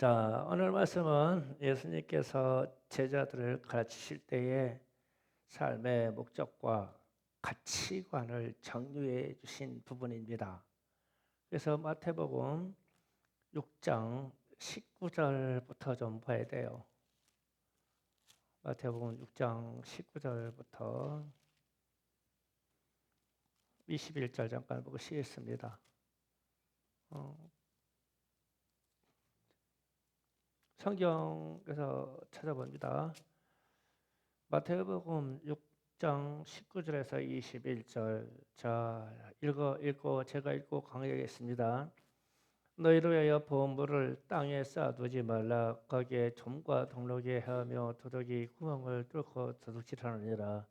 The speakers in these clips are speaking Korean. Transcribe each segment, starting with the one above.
자, 오늘 말씀은 예수님께서 제자들을 가르치실 때에 삶의 목적과 가치관을 정리해 주신 부분입니다. 그래서 마태복음 6장 19절부터 좀 봐야 돼요. 마태복음 6장 19절부터 21절 잠깐 보고 시겠습니다. 성경에서 찾아봅니다. 마태복음 6장 19절에서 21절. 자, 읽고 제가 읽고 강의하겠습니다. 너희를 위하여 보물을 땅에 쌓아두지 말라. 거기에 좀과 동록이 헤하며 도둑이 구멍을 뚫고 도둑질하느니라.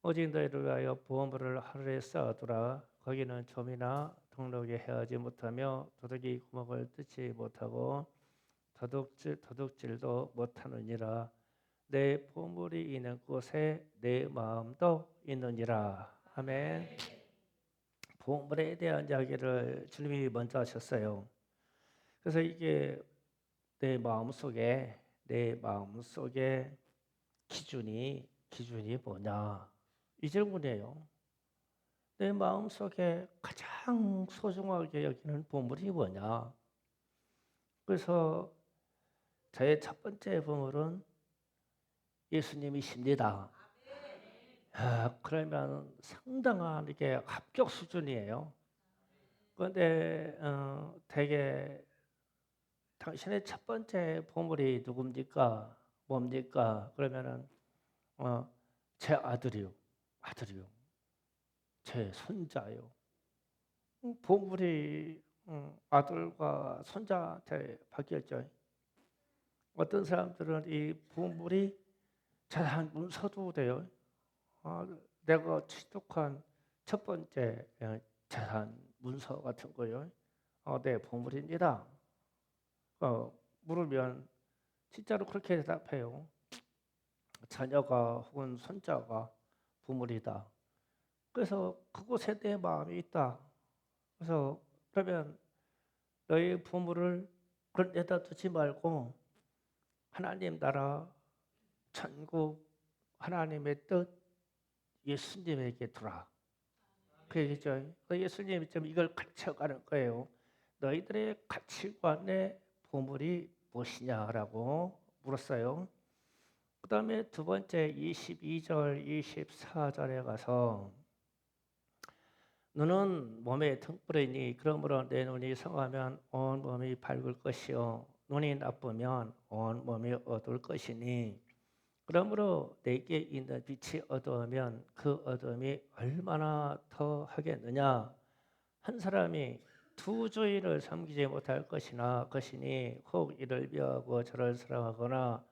오직 너희를 위하여 보물을 하늘에 쌓아두라. 거기는 좀이나 동록이 헤하지 못하며 도둑이 구멍을 뚫지 못하고 도둑질도 못하느니라. 내 보물이 있는 곳에 내 마음도 있느니라. 아멘. 보물에 대한 이야기를 주님이 먼저 하셨어요. 그래서 이게 내 마음속에 기준이 뭐냐? 이 질문이에요. 내 마음속에 가장 소중하게 여기는 보물이 뭐냐? 그래서 저의 첫 번째 보물은 예수님이십니다. 그러면 상당한 이게 합격 수준이에요. 그런데 되게 당신의 첫 번째 보물이 누굽니까? 뭡니까? 그러면은 제 아들이요, 제 손자요. 보물이 아들과 손자한테 바뀌었죠. 어떤 사람들은 이 보물이 자산 문서도 돼요. 내가 취득한 첫 번째 자산 문서 같은 거요. 네, 보물입니다. 물으면 진짜로 그렇게 대답해요. 자녀가 혹은 손자가 보물이다. 그래서 그곳에 내 마음이 있다. 그래서 그러면 너의 보물을 그런 데다 두지 말고 하나님 나라, 천국, 하나님의 뜻, 예수님에게 두라. 그 얘기죠. 예수님이 좀 이걸 가르쳐가는 거예요. 너희들의 가치관의 보물이 무엇이냐라고 물었어요. 그 다음에 두 번째 22절, 24절에 가서 눈은 몸의 등불이니 그러므로 내 눈이 성하면 온 몸이 밝을 것이요 눈이 나쁘면 온 몸이 어두울 것이니 그러므로 내게 있는 빛이 어두우면 그 어두움이 얼마나 더 하겠느냐. 한 사람이 두 주인을 섬기지 못할 것이니 혹 이를 미워하고 저를 사랑하거나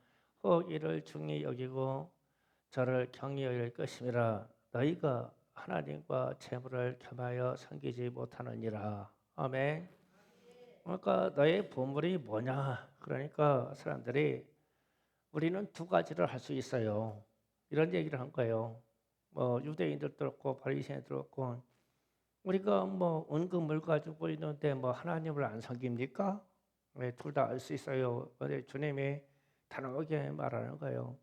혹 이를 중히 여기고 저를 경히 여길 것임이라. 너희가 하나님과 재물을 겸하여 섬기지 못하느니라. 아멘. 그러니까 너의 보물이 뭐냐? 그러니까 사람들이 우리는 두 가지를 할 수 있어요. 이런 얘기를 한 거예요. 유대인들도 그렇고 바리새인들도 그렇고 우리가 은금을 가지고 있는데 하나님을 안 섬깁니까? 네, 둘 다 알 수 있어요. 근데 주님이 단호하게 말하는 거예요.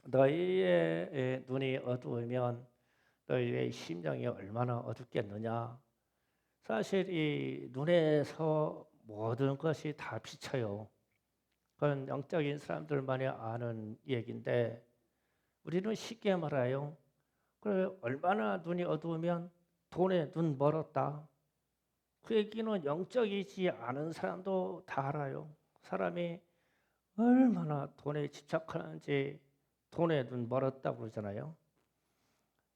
너희의 눈이 어두우면 너희의 심령이 얼마나 어둡겠느냐. 사실 이 눈에서 모든 것이 다 비쳐요. 그건 영적인 사람들만이 아는 얘기인데 우리는 쉽게 말해요. 그래 얼마나 눈이 어두우면 돈에 눈 멀었다. 그 얘기는 영적이지 않은 사람도 다 알아요. 사람이 얼마나 돈에 집착하는지 돈에 눈 멀었다고 그러잖아요.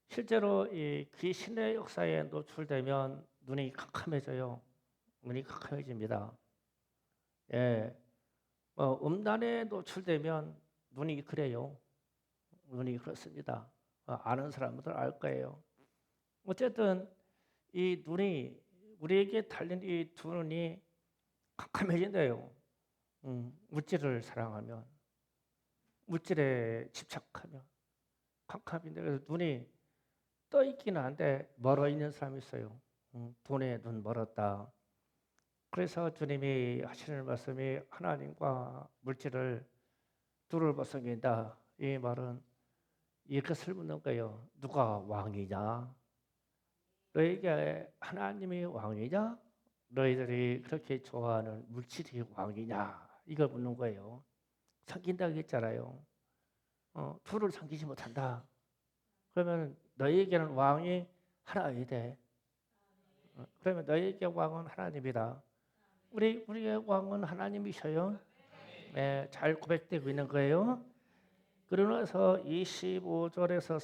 실제로 이 귀신의 역사에 노출되면 눈이 캄캄해져요. 눈이 캄캄해집니다. 예, 음란에 노출되면 눈이 그래요. 눈이 그렇습니다. 아는 사람들 알 거예요. 어쨌든 이 눈이 우리에게 달린 이 두 눈이 캄캄해진대요. 물질을 사랑하면 물질에 집착하면 캄캄인데 그래서 눈이 떠 있기는 한데 멀어 있는 사람이 있어요. 돈에 눈 멀었다. 그래서 주님이 하시는 말씀이 하나님과 물질을 둘을 벗어긴다. 이 말은 이것을 묻는 거예요. 누가 왕이냐? 너에게 하나님이 왕이냐? 너희들이 그렇게 좋아하는 물질이 왕이냐? 이걸 묻는 거예요. 삼킨다고 했잖아요. 둘을 삼키지 못한다. 그러면 너희에게는 왕이 하나여야 돼. 그러면 너희에게 왕은 하나님이다. 우리의 왕은 하나님이셔요. 네, 잘 고백되고 있는 거예요. 그러나서 25절에서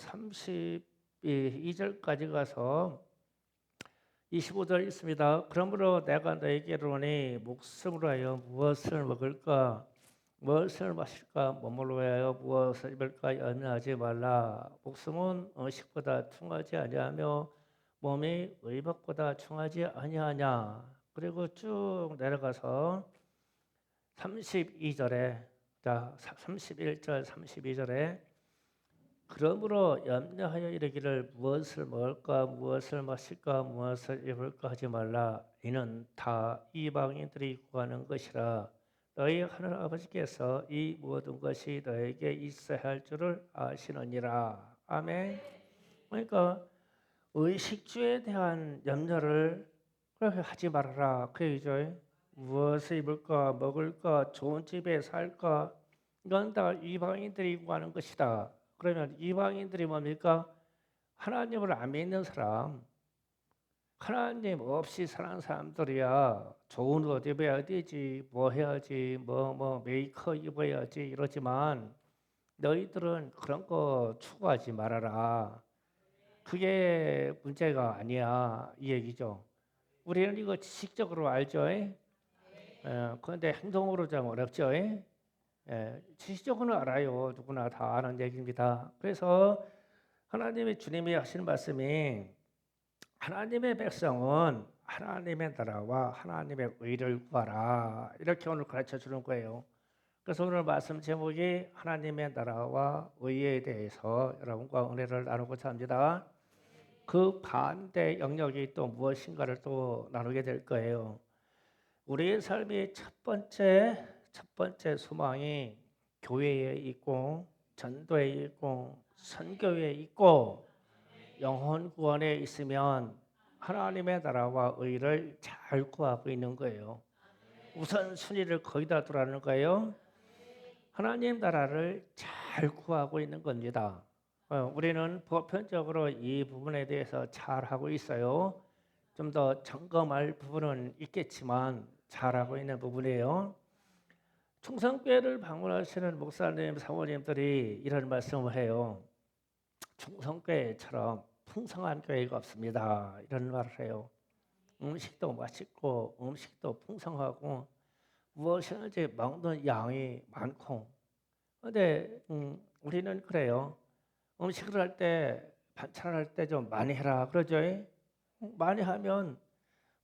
32절까지 가서 25절 있습니다. 그러므로 내가 너에게 이르노니 목숨으로 하여 무엇을 먹을까 무엇을 마실까 몸으로 하여 무엇을 입을까 염려하지 말라. 목숨은 음식보다 충하지 아니하며 몸이 의복보다 충하지 아니하냐. 그리고 쭉 내려가서 32절에 31절 32절에 그러므로 염려하여 이르기를 무엇을 먹을까 무엇을 마실까 무엇을 입을까 하지 말라. 이는 다 이방인들이 구하는 것이라. 너희 하늘 아버지께서 이 모든 것이 너에게 있어야 할 줄을 아시느니라. 아멘. 그러니까 의식주에 대한 염려를 그렇게 하지 말아라. 그 얘기죠. 무엇을 입을까 먹을까 좋은 집에 살까 이건 다 이방인들이 구하는 것이다. 그러면 이방인들이 뭡니까? 하나님을 안 믿는 사람, 하나님 없이 사는 사람들이야 좋은 옷 입어야 되지, 뭐 해야지, 뭐 메이크업 입어야지 이러지만 너희들은 그런 거 추구하지 말아라. 그게 문제가 아니야 이 얘기죠. 우리는 이거 지식적으로 알죠. 그런데 행동으로 좀 어렵죠. 지식적으로는 알아요. 누구나 다 아는 얘기입니다. 그래서 하나님의 주님이 하시는 말씀이 하나님의 백성은 하나님의 나라와 하나님의 의를 구하라. 이렇게 오늘 가르쳐 주는 거예요. 그래서 오늘 말씀 제목이 하나님의 나라와 의에 대해서 여러분과 은혜를 나누고자 합니다. 그 반대 영역이 또 무엇인가를 또 나누게 될 거예요. 우리의 삶의 첫 번째 소망이 교회에 있고 전도에 있고 선교에 있고 영혼 구원에 있으면 하나님의 나라와 의를 잘 구하고 있는 거예요. 우선 순위를 거기다 두라는 거예요. 하나님 나라를 잘 구하고 있는 겁니다. 우리는 보편적으로 이 부분에 대해서 잘 하고 있어요. 좀 더 점검할 부분은 있겠지만 잘하고 있는 부분이에요. 충성교회를 방문하시는 목사님, 사모님들이 이런 말씀을 해요. 충성교회처럼 풍성한 교회가 없습니다. 이런 말을 해요. 음식도 맛있고 음식도 풍성하고 무엇이든지 먹는 양이 많고. 그런데 우리는 그래요. 음식을 할 때 반찬할 때 좀 많이 해라 그러죠. 많이 하면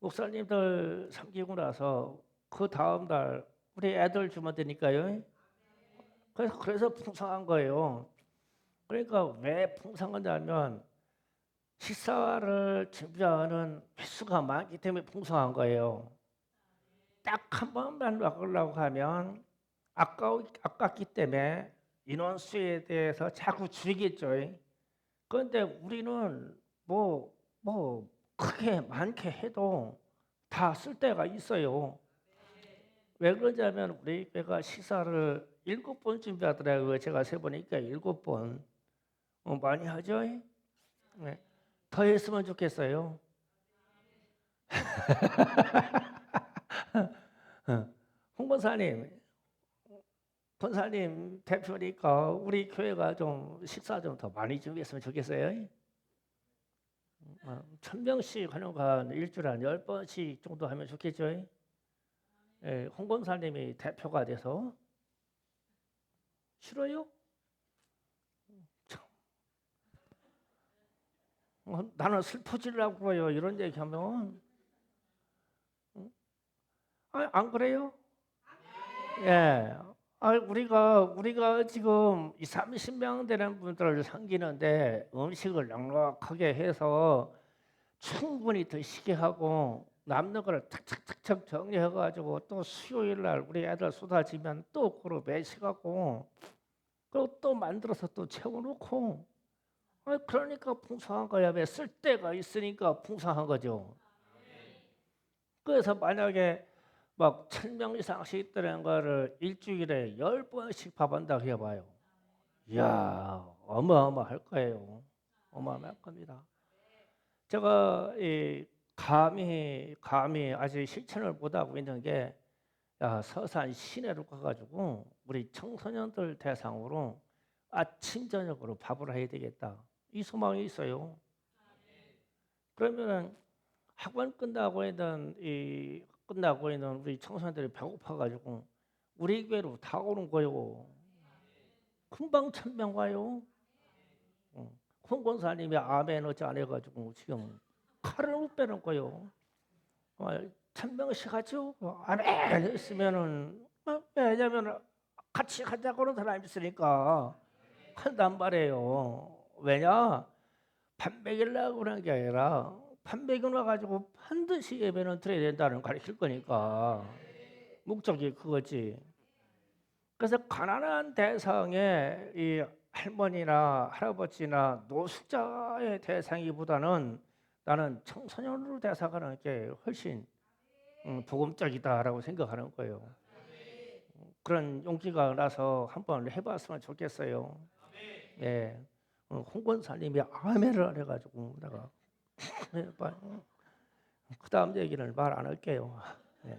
목사님들 섬기고 나서 그 다음 달 우리 애들 주면 되니까요. 그래서 풍성한 거예요. 그러니까 왜 풍성하냐면 식사를 준비하는 횟수가 많기 때문에 풍성한 거예요. 딱 한 번만 먹으려고 하면 아깝기 때문에 인원수에 대해서 자꾸 줄이겠죠. 그런데 우리는 뭐 크게 많게 해도 다 쓸 때가 있어요. 왜 그러냐면 우리 교회가 식사를 7번 준비하더라고요. 제가 세보니까 7번. 많이 하죠? 네. 더 했으면 좋겠어요. 홍 권사님 대표니까 우리 교회가 좀 식사 좀 더 많이 준비했으면 좋겠어요. 1,000명씩 하는 거 한 일주일에 한 10번씩 정도 하면 좋겠죠. 홍 권사님이 대표가 돼서 싫어요? 나는 슬퍼지려고요. 이런 얘기하면 안 그래요? 예. 우리가 지금 30명 되는 분들을 섬기는데 음식을 넉넉하게 해서 충분히 드시게 하고 남는 거를 탁탁탁탁 정리해가지고 또 수요일 날 우리 애들 쏟아지면 또 그걸 매시가고 그리고 또 만들어서 또 채워놓고 그러니까 풍성한 거야. 왜 쓸데가 있으니까 풍성한 거죠. 그래서 만약에 막 1,000명 이상씩 있다는 거를 일주일에 10번씩 밥한다 해봐요. 이야 어마어마할 거예요. 어마어마할 겁니다. 제가 이 감히 아직 실천을 못하고 있는 게 서산 시내로 가가지고 우리 청소년들 대상으로 아침 저녁으로 밥을 해야 되겠다. 이 소망이 있어요. 그러면은 학원 끝나고 있는 우리 청소년들이 배고파가지고 우리 교회로 다 오는 거요. 금방 1,000명 와요. 홍 권사님이 아멘 어찌 안 해가지고 지금 칼을 못 빼는 거요. 1,000명씩 하죠. 아멘 했으면은 왜냐면 같이 하자고 하는 사람이 있으니까 한단 말이에요. 왜냐? 밥 먹이려고 그런 게 아니라 밥 먹여 가지고 반드시 예배는 드려야 된다는 걸 가르칠 거니까 목적이 그거지. 그래서 가난한 대상의 이 할머니나 할아버지나 노숙자의 대상이보다는 나는 청소년으로 대상하는 게 훨씬 복음적이다라고 생각하는 거예요. 그런 용기가 나서 한번 해봤으면 좋겠어요. 예, 홍 권사님이 아멘을 안 해가지고 내가 그 다음 얘기를 말 안 할게요. 예.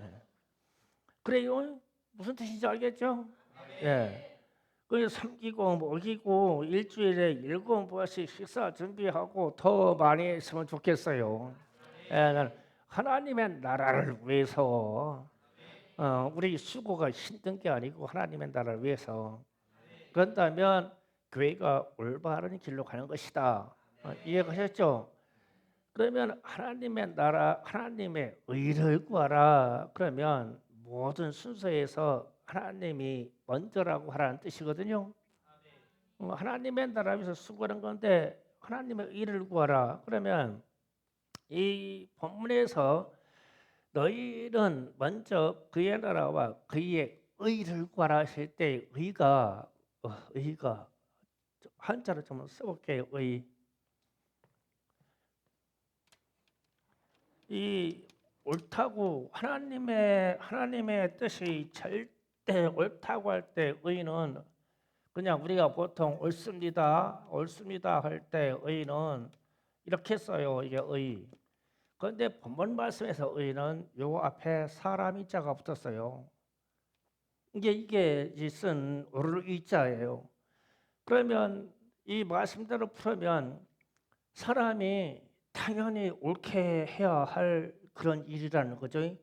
그래요? 무슨 뜻인지 알겠죠? 예. 그 섬기고 먹이고 일주일에 7번씩 식사 준비하고 더 많이 했으면 좋겠어요. 예, 나는 하나님의 나라를 위해서 우리 수고가 힘든 게 아니고 하나님의 나라를 위해서 그런다면 교회가 올바른 길로 가는 것이다. 이해가셨죠? 그러면 하나님의 나라, 하나님의 의를 구하라. 그러면 모든 순서에서 하나님이 먼저라고 하라는 뜻이거든요. 하나님의 나라 위해서 수고하는 건데 하나님의 의를 구하라. 그러면 이 본문에서 너희는 먼저 그의 나라와 그의 의를 구하라 하실 때 의가 한자로 좀 써볼게요. 이 옳다고 하나님의 뜻이 절대 옳다고 할 때 의는 그냥 우리가 보통 옳습니다 할 때 의는 이렇게 써요. 이게 의. 그런데 본문 말씀에서 의는 요 앞에 사람이 자가 붙었어요. 이게 쓴 옳을 의자예요. 그러면 이 말씀대로 풀으면 사람이 당연히 옳게 해야 할 그런 일이라는 거죠.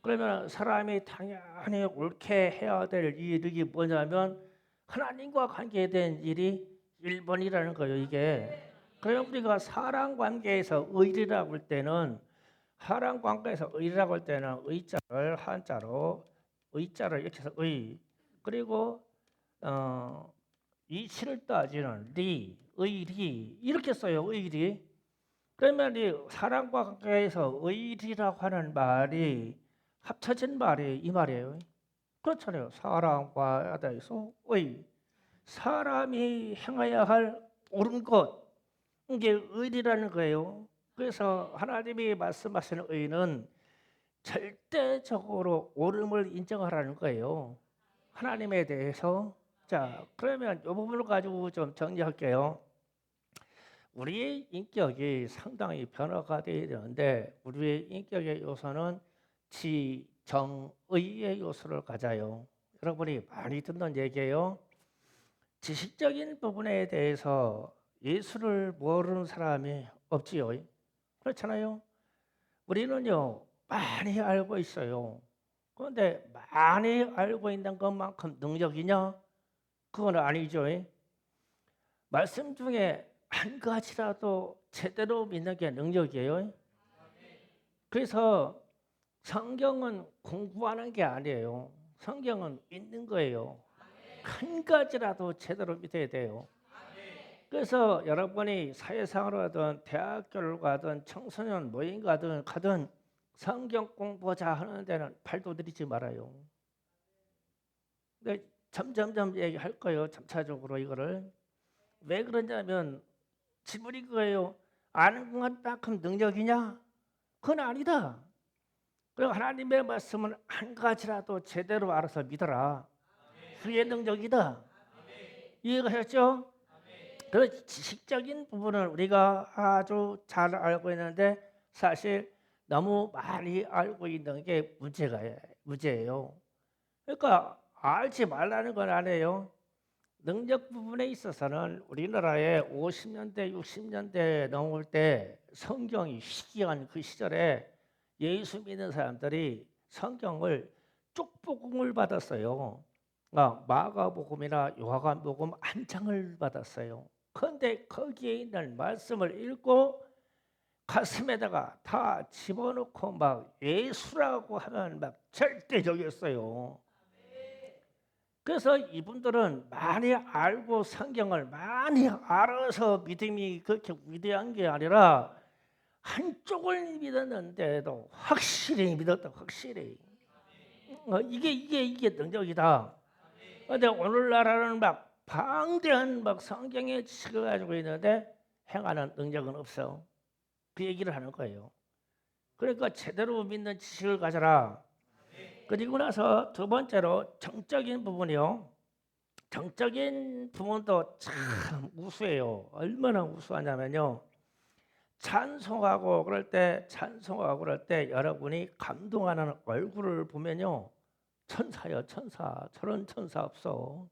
그러면 사람이 당연히 옳게 해야 될 일이 뭐냐면 하나님과 관계된 일이 1번이라는 거예요. 이게. 그러면 우리가 사람 관계에서 의리라고 할 때는 사람 관계에서 의리라고 할 때는 의자를 한자로 의자를 이렇게 해서 의 그리고 이치를 따지는 의리 이렇게 써요. 의리. 그러면 이 사람과 관계에서 의리라고 하는 말이 합쳐진 말이 이 말이에요. 그렇잖아요. 사람과 대해서 사람이 행해야 할 옳은 것 이게 의리라는 거예요. 그래서 하나님이 말씀하시는 의는 절대적으로 옳음을 인정하라는 거예요. 하나님에 대해서. 자, 그러면 이 부분을 가지고 좀 정리할게요. 우리의 인격이 상당히 변화가 되어야 되는데 우리의 인격의 요소는 지, 정, 의의 요소를 가져요. 여러분이 많이 듣는 얘기예요. 지식적인 부분에 대해서 예수를 모르는 사람이 없지요. 그렇잖아요. 우리는요 많이 알고 있어요. 그런데 많이 알고 있는 것만큼 능력이냐? 그건 아니죠. 말씀 중에 한 가지라도 제대로 믿는 게 능력이에요. 그래서 성경은 공부하는 게 아니에요. 성경은 믿는 거예요. 한 가지라도 제대로 믿어야 돼요. 그래서 여러분이 사회생활을 하든 대학교를 가든 청소년 모임 가든 성경 공부자 하는 데는 발도 들이지 말아요. 근데 점점점 얘기할 거예요. 점차적으로 이거를. 왜 그러냐면 질문이 그거예요. 아는 것만큼 능력이냐? 그건 아니다. 그리고 하나님의 말씀은 한 가지라도 제대로 알아서 믿어라. 그게 능력이다. 이해가 하셨죠? 그 지식적인 부분은 우리가 아주 잘 알고 있는데 사실 너무 많이 알고 있는 게 문제예요. 그러니까 알지 말라는 건 아니에요. 능력 부분에 있어서는 우리나라에 50년대, 60년대 넘을 때 성경이 희귀한 그 시절에 예수 믿는 사람들이 성경을 쪽복음을 받았어요. 마가복음이나 요한복음 한 장을 받았어요. 그런데 거기에 있는 말씀을 읽고 가슴에다가 다 집어넣고 막 예수라고 하면 막 절대적이었어요. 그래서 이분들은 많이 알고 성경을 많이 알아서 믿음이 그렇게 위대한 게 아니라 한쪽을 믿었는데도 확실히 믿었다. 확실히. 이게 능력이다. 그런데 오늘날은 막 방대한 막 성경의 지식을 가지고 있는데 행하는 능력은 없어. 그 얘기를 하는 거예요. 그러니까 제대로 믿는 지식을 가져라. 그리고 나서 두 번째로 정적인 부분이요. 정적인 부분도 참 우수해요. 얼마나 우수하냐면요. 찬송하고 그럴 때 여러분이 감동하는 얼굴을 보면요. 천사요, 천사. 저런 천사 없어.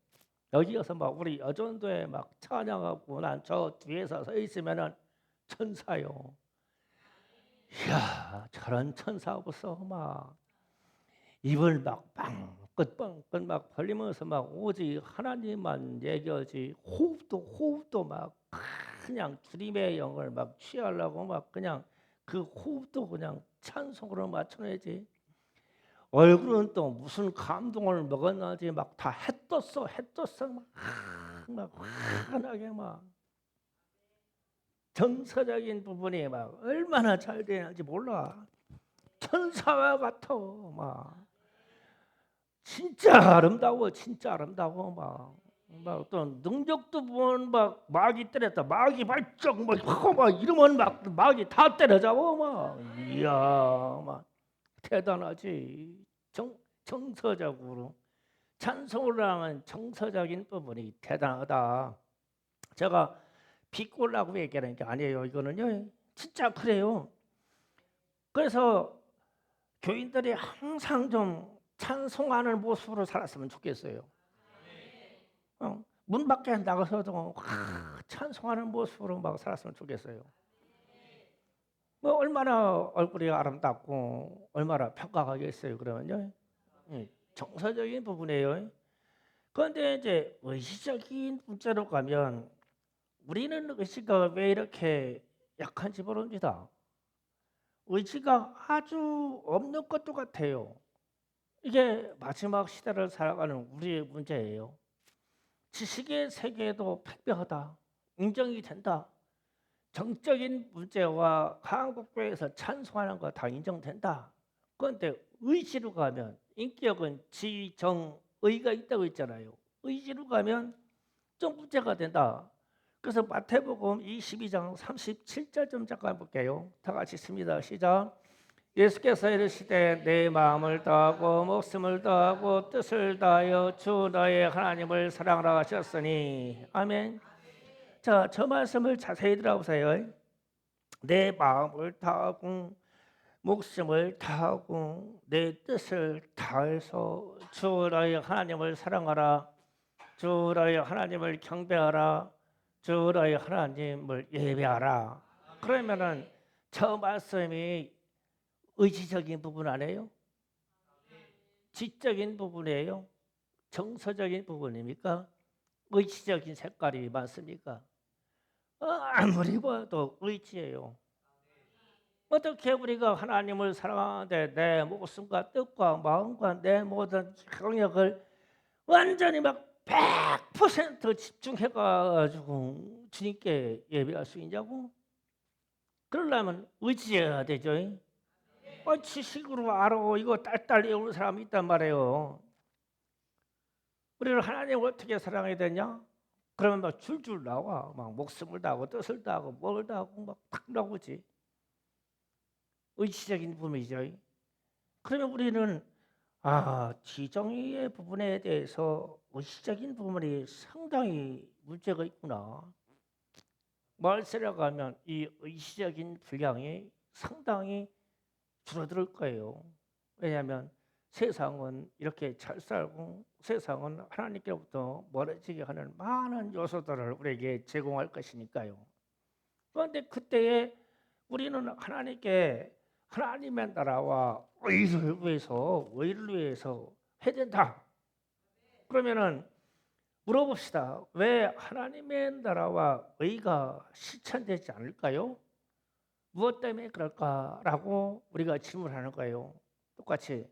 여기 가서 막 우리 여전도에 막 찬양하고 난 저 뒤에서 서 있으면은 천사요. 이야, 저런 천사 없어. 막 입을 막 빵긋빵긋 막 벌리면서 막 오직 하나님만 얘기하지. 호흡도 막 그냥 주님의 영을 막 취하려고 막 그냥 그 호흡도 그냥 찬송으로 맞춰내지. 얼굴은 또 무슨 감동을 먹었는지 막 다 해떴어 막 환하게 막 정서적인 부분이 막 얼마나 잘 되는지 몰라. 천사와 같아. 막 진짜 아름다워 막또 능력도 보면 막 마귀 때렸다. 마귀 발적 막 이러면 막 마귀 다 때려잡아 막. 이야 막 대단하지. 정서적으로 찬송을 하면 정서적인 부분이 대단하다. 제가 비꼬려고 얘기하는 게 아니에요. 이거는요 진짜 그래요. 그래서 교인들이 항상 좀 찬송하는 모습으로 살았으면 좋겠어요. 문 밖에 나가서도 찬송하는 모습으로 막 살았으면 좋겠어요. 뭐 얼마나 얼굴이 아름답고 얼마나 평가하겠어요. 그러면요 정서적인 부분이에요. 그런데 이제 의식적인 문제로 가면 우리는 의지가 왜 이렇게 약한지 모릅니다. 의지가 아주 없는 것도 같아요. 이게 마지막 시대를 살아가는 우리의 문제예요. 지식의 세계도 팽배하다. 인정이 된다. 정적인 문제와 한국교회에서 찬송하는 거 다 인정된다. 그런데 의지로 가면 인격은 지정의가 있다고 했잖아요. 의지로 가면 좀 문제가 된다. 그래서 마태복음 22장 37절 좀 잠깐 볼게요. 다 같이 읽습니다. 시작. 예수께서 이르시되 내 마음을 다하고 목숨을 다하고 뜻을 다하여 주 너의 하나님을 사랑하라 하셨으니 아멘. 자, 저 말씀을 자세히 들어보세요. 내 마음을 다하고 목숨을 다하고 내 뜻을 다해서 주 너의 하나님을 사랑하라. 주 너의 하나님을 경배하라. 주 너의 하나님을 예배하라. 그러면은 저 말씀이 의지적인 부분 아니에요? 지적인 부분이에요? 정서적인 부분입니까? 의지적인 색깔이 많습니까? 아무리 봐도 의지예요. 어떻게 우리가 하나님을 사랑하는데 내 목숨과 뜻과 마음과 내 모든 경력을 완전히 막 100% 집중해가지고 주님께 예배할 수 있냐고? 그러려면 의지해야 되죠. 지식으로 알아. 이거 딸딸 외우는 사람이 있단 말이에요. 우리는 하나님을 어떻게 사랑해야 되냐? 그러면 막 줄줄 나와. 막 목숨을 다하고 뜻을 다하고 뭘 다하고 막 탁 나오지. 의지적인 부분이죠. 그러면 우리는 지정의의 부분에 대해서 의지적인 부분이 상당히 문제가 있구나. 말세에 가면 이 의지적인 분량이 상당히 줄어들 거예요. 왜냐하면 세상은 이렇게 잘 살고 세상은 하나님께로부터 멀어지게 하는 많은 요소들을 우리에게 제공할 것이니까요. 그런데 그때에 우리는 하나님께 하나님의 나라와 의를 위해서 해야 된다. 그러면은 물어봅시다. 왜 하나님의 나라와 의가 실천되지 않을까요? 무엇 때문에 그럴까라고 우리가 질문하는 거예요. 똑같이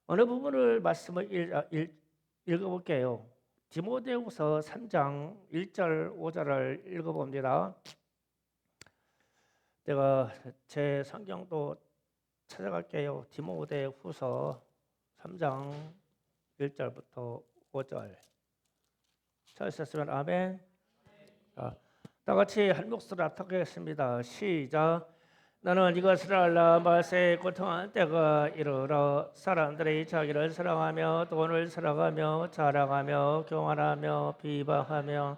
어느 부분을 말씀을 읽어볼게요. 디모데후서 3장 1절 5절을 읽어봅니다. 내가 제 성경도 찾아갈게요. 디모데후서 3장 1절부터 5절. 찾으셨으면 아멘. 다 같이 한 목소리로 합독하겠습니다. 시작. 나는 이것을 알라. 말세에 고통한 때가 이르러 사람들이 자기를 사랑하며 돈을 사랑하며 자랑하며 교만하며 비방하며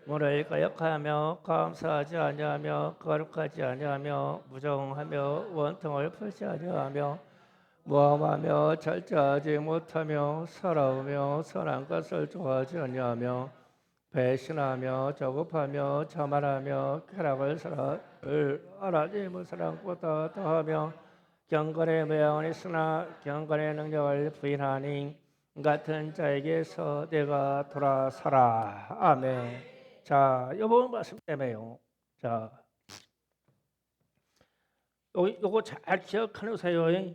문을 거역하며 감사하지 아니하며 거룩하지 아니하며 무정하며 원통을 풀지 아니하며 모함하며 절제하지 못하며 살아오며 선한 것을 좋아하지 아니하며 배신하며 저급하며 자만하며 쾌락을 하나님의 사랑보다 더하며 경건의 모양은 있으나 경건의 능력을 부인하니 같은 자에게서 내가 돌아서라. 아멘. 자, 이번 말씀 때문에요. 자, 요거 잘 기억하세요.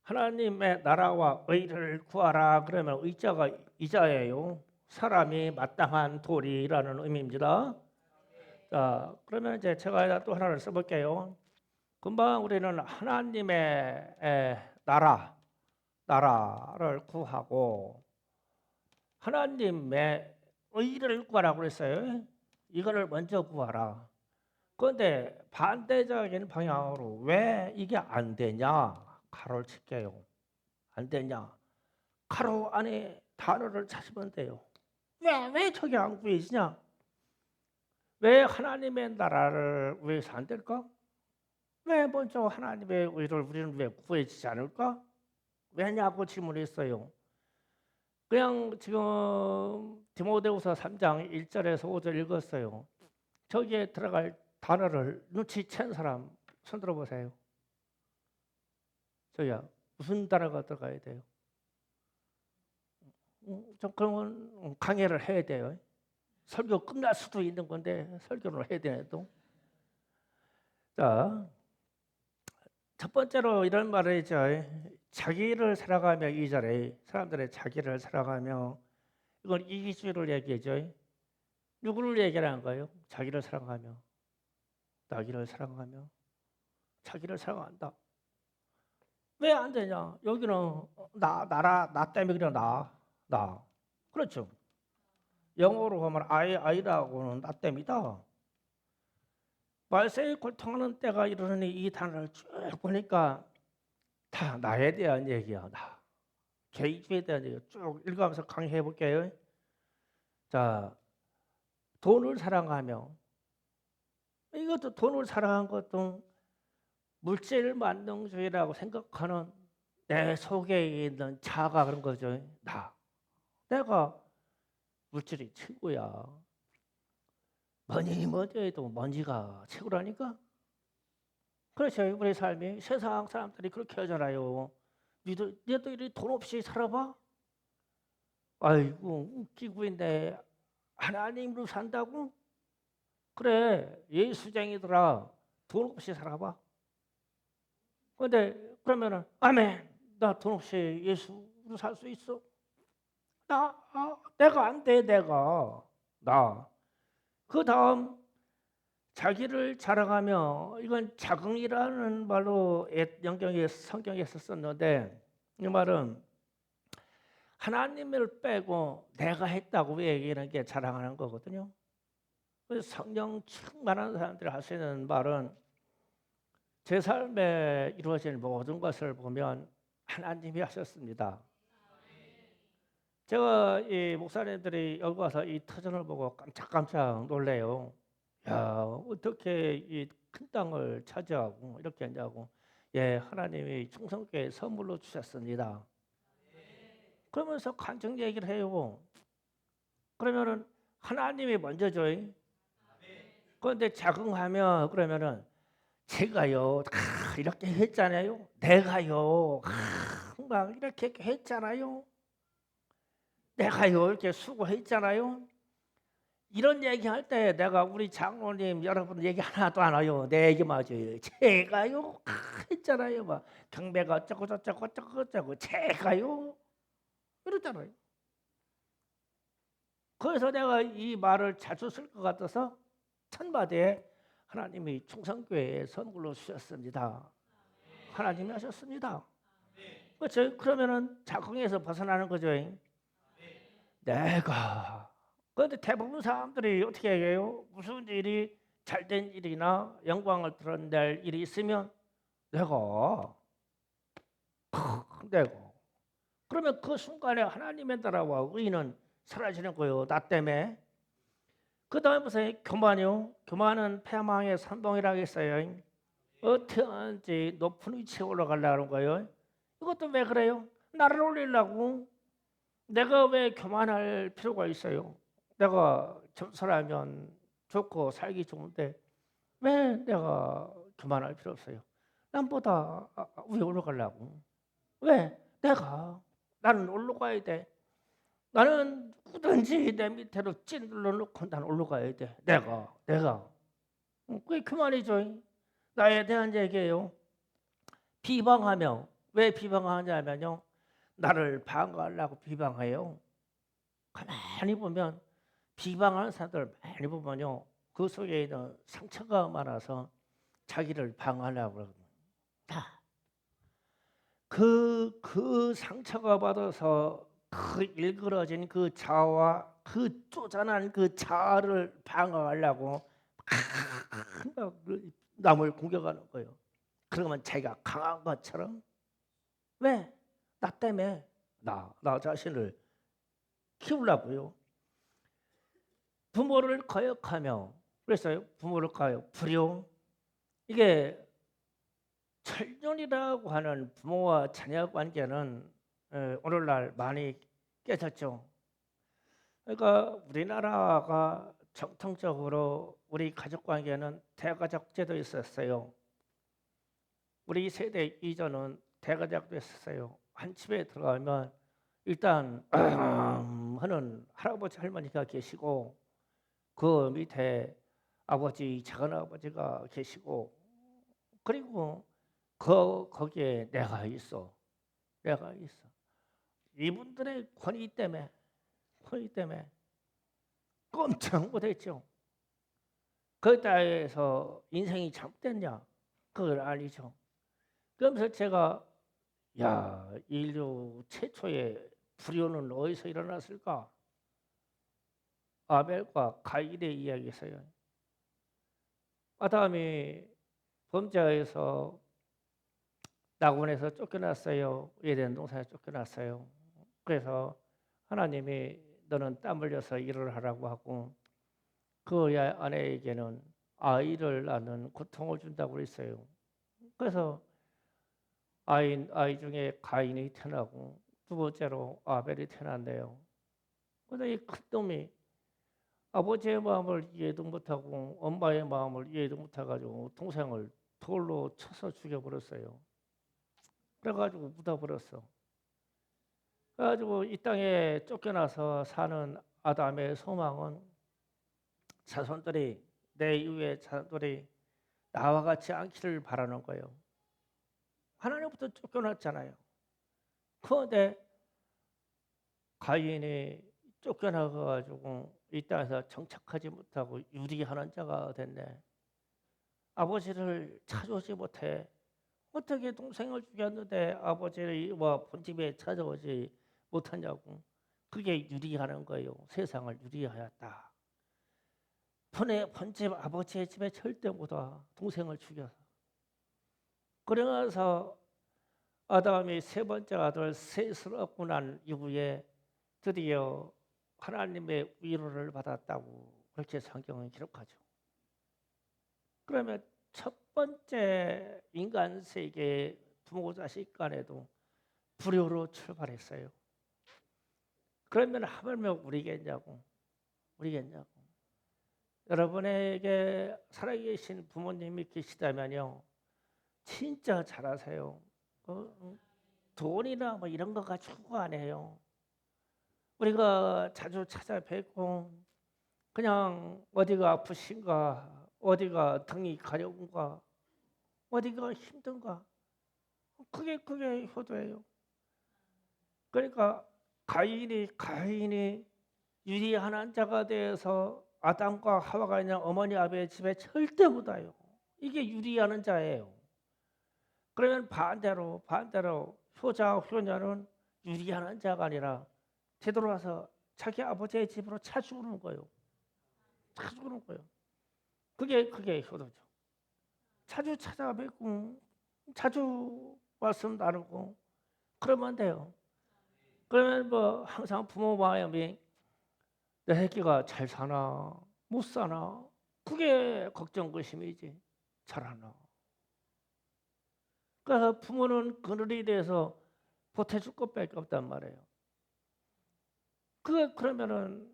하나님의 나라와 의를 구하라. 그러면 의자가 이자예요. 사람이 마땅한 도리라는 의미입니다. 자, 그러면 이제 제가 또 하나를 써볼게요. 금방 우리는 하나님의 나라를 구하고 하나님의 의를 구하라고 그랬어요. 이거를 먼저 구하라. 그런데 반대적인 방향으로 왜 이게 안 되냐? 가로를 칠게요. 안 되냐? 가로 안에 단어를 찾으면 돼요. 왜 저게 안 구해지냐? 왜 하나님의 나라를 위해서 안 될까? 왜 먼저 하나님의 의를 우리는 왜 구해지지 않을까? 왜냐고 질문했어요. 그냥 지금 디모데후서 3장 1절에서 5절 읽었어요. 저기에 들어갈 단어를 눈치챈 사람 손 들어보세요. 저기야 무슨 단어가 들어가야 돼요? 좀 그러면 강의를 해야 돼요. 설교 끝날 수도 있는 건데 설교를 해야 되네도. 자, 첫 번째로 이런 말을 했죠. 자기를 살아가며 이 자리에 사람들의 자기를 살아가며 이건 이기주의를 얘기하죠. 누구를 얘기하는 거예요? 자기를 사랑하며 나기를 사랑하며 자기를 사랑한다. 왜 안 되냐? 여기는 나 때문에 그래 나. 그렇죠. 영어로 하면 아이라고는 나 때문이다. 말세에 고통하는 때가 이르니 이 단어를 쭉 보니까 다 나에 대한 얘기야. 나. 개인주의에 대한 얘기 쭉 읽어가면서 강의해 볼게요. 자, 돈을 사랑하며 이것도 돈을 사랑한 것도 물질 만능주의라고 생각하는 내 속에 있는 자아가 그런 거죠. 내가 물질이 최고야. 뭐니 해도 먼지가 최고라니까. 그렇죠. 우리 삶이 세상 사람들이 그렇게 하잖아요. 니도 이리 돈 없이 살아봐? 아이고 웃기고 있네. 하나님으로 산다고? 그래 예수쟁이들아 돈 없이 살아봐. 근데 그러면은 아멘 나 돈 없이 예수로 살 수 있어? 내가 안 돼. 내가 그 다음 자기를 자랑하며 이건 자긍이라는 말로 영경에 성경에서 썼는데 이 말은 하나님을 빼고 내가 했다고 얘기하는 게 자랑하는 거거든요. 그래서 성령 충만한 사람들이 하시는 말은 제 삶에 이루어진 모든 것을 보면 하나님이 하셨습니다. 제가 이 목사님들이 여기 와서 이 터전을 보고 깜짝깜짝 놀래요. 야, 어떻게 이 큰 땅을 차지하고 이렇게 했냐고. 예, 하나님이 충성교회 선물로 주셨습니다. 그러면서 간증 얘기를 해요. 그러면은 하나님이 먼저죠. 그런데 자긍하며 그러면은 제가요 이렇게 했잖아요. 내가요 막 이렇게 했잖아요. 내가요 이렇게 수고했잖아요. 이런 얘기할 때 내가 우리 장로님 여러분 얘기 하나도 안 해요. 내 얘기 맞아요. 제가요 했잖아요. 막 경배가 어쩌고 저쩌고 어쩌고 저쩌고 제가요 이러잖아요. 그래서 내가 이 말을 자주 쓸 것 같아서 천바대에 하나님이 충성교회에 선물로 주셨습니다. 하나님이 하셨습니다. 그렇죠? 그러면은 자궁에서 벗어나는 거죠. 내가. 그런데 대부분 사람들이 어떻게 얘기해요? 무슨 일이 잘된 일이나 영광을 드러낼 일이 있으면 내가. 그러면 그 순간에 하나님의 나라와 의는 사라지는 거예요. 나 때문에. 그 다음에 무슨 교만이요? 교만은 패망의 선봉이라고 했어요. 어떻게 높은 위치에 올라가려는 거예요. 이것도 왜 그래요? 나를 올리려고. 내가 왜 교만할 필요가 있어요? 내가 겸손하면 좋고 살기 좋은데 왜 내가 교만할 필요 없어요? 남보다 위에 올라가려고. 왜? 나는 올라가야 돼. 나는 누구든지 내 밑으로 찐들러 놓고 난 올라가야 돼. 내가. 그게 교만이죠. 나에 대한 얘기예요. 비방하며 왜 비방하냐면요. 나를 방어하려고 비방해요. 가만히 보면 비방하는 사람들 많이 보면요. 그 속에 있는 상처가 많아서 자기를 방어하려고 그러거든요. 그 상처가 받아서 그 일그러진 그 자아와 그 쪼잔한 그 자아를 방어하려고 남을 공격하는 거예요. 그러면 자기가 강한 것처럼 왜? 나 때문에 나 자신을 키우려고요. 부모를 거역하며 그랬어요. 부모를 거역, 불효. 이게 철륜이라고 하는 부모와 자녀 관계는 오늘날 많이 깨졌죠. 그러니까 우리나라가 정통적으로 우리 가족 관계는 대가족제도 있었어요. 우리 세대 이전은 대가족도 있었어요. 한 집에 들어가면 일단 하는 할아버지 할머니가 계시고 그 밑에 아버지 작은 아버지가 계시고 그리고 거기에 내가 있어. 이분들의 권위 때문에 꼼짝 못했죠. 거기다해서 인생이 잘못됐냐? 그걸 알리죠. 그러면서 제가 인류 최초의 불효는 어디서 일어났을까? 아벨과 가인의 이야기에서요. 아담이 범죄에서 낙원에서 쫓겨났어요. 에덴 동산에 쫓겨났어요. 그래서 하나님이 너는 땀 흘려서 일을 하라고 하고 그 아내에게는 아이를 낳는 고통을 준다고 했어요. 그래서 아이 중에 가인이 태어나고 두 번째로 아벨이 태어난대요. 그런데 이 큰 놈이 아버지의 마음을 이해도 못하고 엄마의 마음을 이해도 못해가지고 동생을 돌로 쳐서 죽여버렸어요. 그래가지고 묻어버렸어. 그래가지고 이 땅에 쫓겨나서 사는 아담의 소망은 자손들이 내 이후의 자손들이 나와 같이 않기를 바라는 거예요. 하나님부터 쫓겨났잖아요. 그런데 가인이 쫓겨나가지고 이 땅에서 정착하지 못하고 유리하는 자가 됐네. 아버지를 찾아오지 못해. 어떻게 동생을 죽였는데 아버지와 본집에 찾아오지 못하냐고. 그게 유리하는 거예요. 세상을 유리하였다. 본집 아버지의 집에 절대 못 와. 동생을 죽여서. 그러면서 아담이 세 번째 아들 셋을 얻고 난 이후에 드디어 하나님의 위로를 받았다고 그렇게 성경은 기록하죠. 그러면 첫 번째 인간 세계 부모 자식 간에도 불효로 출발했어요. 그러면 하물며 우리겠냐고. 여러분에게 살아계신 부모님이 계시다면요, 진짜 잘하세요. 돈이나 뭐 이런 거 가지고 안 해요. 우리가 자주 찾아뵙고 그냥 어디가 아프신가, 어디가 등이 가려운가, 어디가 힘든가, 그게 효도예요. 그러니까 가인이 유리한 자가 되어서 아담과 하와가 있는 어머니 아버지의 집에 절대 못 와요. 이게 유리하는 자예요. 그러면 반대로 효자는 유리하는 자가 아니라 되돌아와서 자기 아버지의 집으로 찾아오는 거예요. 그게 효도죠. 자주 찾아뵙고 자주 말씀 나누고 그러면 돼요. 그러면 뭐 항상 부모 마음이 내 새끼가 잘 사나 못 사나 그게 걱정 의심이지. 잘하나. 그래서 부모는 그늘이 돼서 보태줄 것밖에 없단 말이에요. 그러면은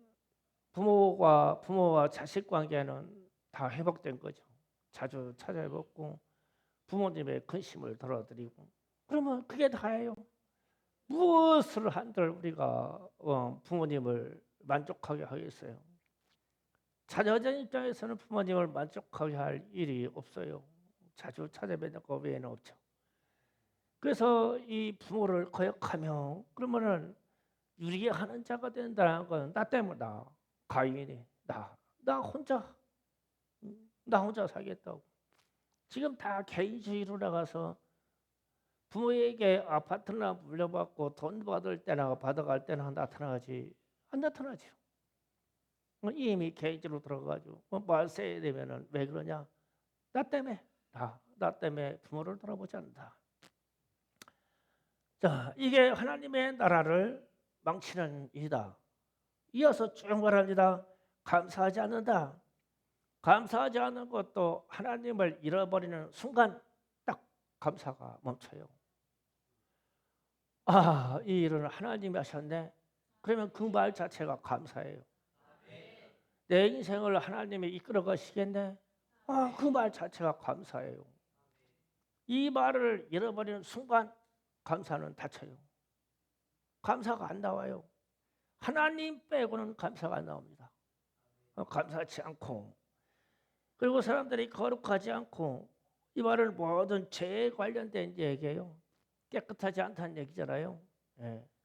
부모와 자식 관계는 다 회복된 거죠. 자주 찾아뵙고 부모님의 근심을 덜어드리고 그러면 그게 다예요. 무엇을 한들 우리가 부모님을 만족하게 하겠어요. 자녀들 입장에서는 부모님을 만족하게 할 일이 없어요. 자주 찾아뵙는 것 외에는 없죠. 그래서 이 부모를 거역하며 그러면은 유리하는 자가 된다는 건 나 때문이다. 가인이 나 혼자 살겠다고. 지금 다 개인주의로 나가서 부모에게 아파트나 물려받고 돈 받을 때나 받아갈 때나 나타나지 안 나타나죠. 이미 개인주의로 들어가가지고 말세 되면은 왜 그러냐? 나 때문에 부모를 돌아보지 않는다. 자, 이게 하나님의 나라를 망치는 일이다. 이어서 쭉 말합니다. 감사하지 않는다. 감사하지 않는 것도 하나님을 잃어버리는 순간 딱 감사가 멈춰요. 이 일을 하나님이 하셨네. 그러면 그 말 자체가 감사해요. 내 인생을 하나님이 이끌어 가시겠네. 그 말 자체가 감사해요. 이 말을 잃어버리는 순간 감사는 닫혀요. 감사가 안 나와요. 하나님 빼고는 감사가 안 나옵니다. 감사치 않고 그리고 사람들이 거룩하지 않고 이 말은 모든 죄에 관련된 얘기예요. 깨끗하지 않다는 얘기잖아요.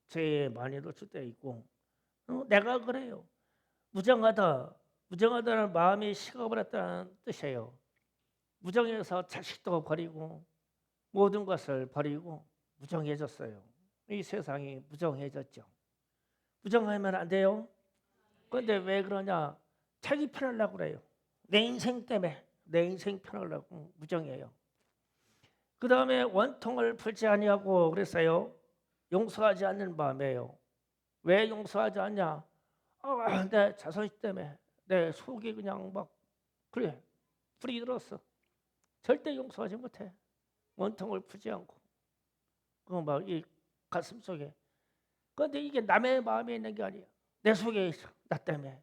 죄에 많이 노출되어 있고 내가 그래요. 무정하다는 마음이 식어버렸다는 뜻이에요. 무정해서 자식도 버리고 모든 것을 버리고 무정해졌어요. 이 세상이 무정해졌죠. 무정하면 안 돼요. 그런데 왜 그러냐? 자기 편하려고 그래요. 내 인생 때문에 내 인생 편하려고 무정해요. 그 다음에 원통을 풀지 아니하고 그랬어요. 용서하지 않는 마음이에요. 왜 용서하지 않냐? 내 자손 때문에 내 속이 그냥 막 그래 불이 들었어. 절대 용서하지 못해. 원통을 풀지 않고 그 막 이 가슴 속에. 그런데 이게 남의 마음에 있는 게 아니야. 내 속에 있어. 나 때문에.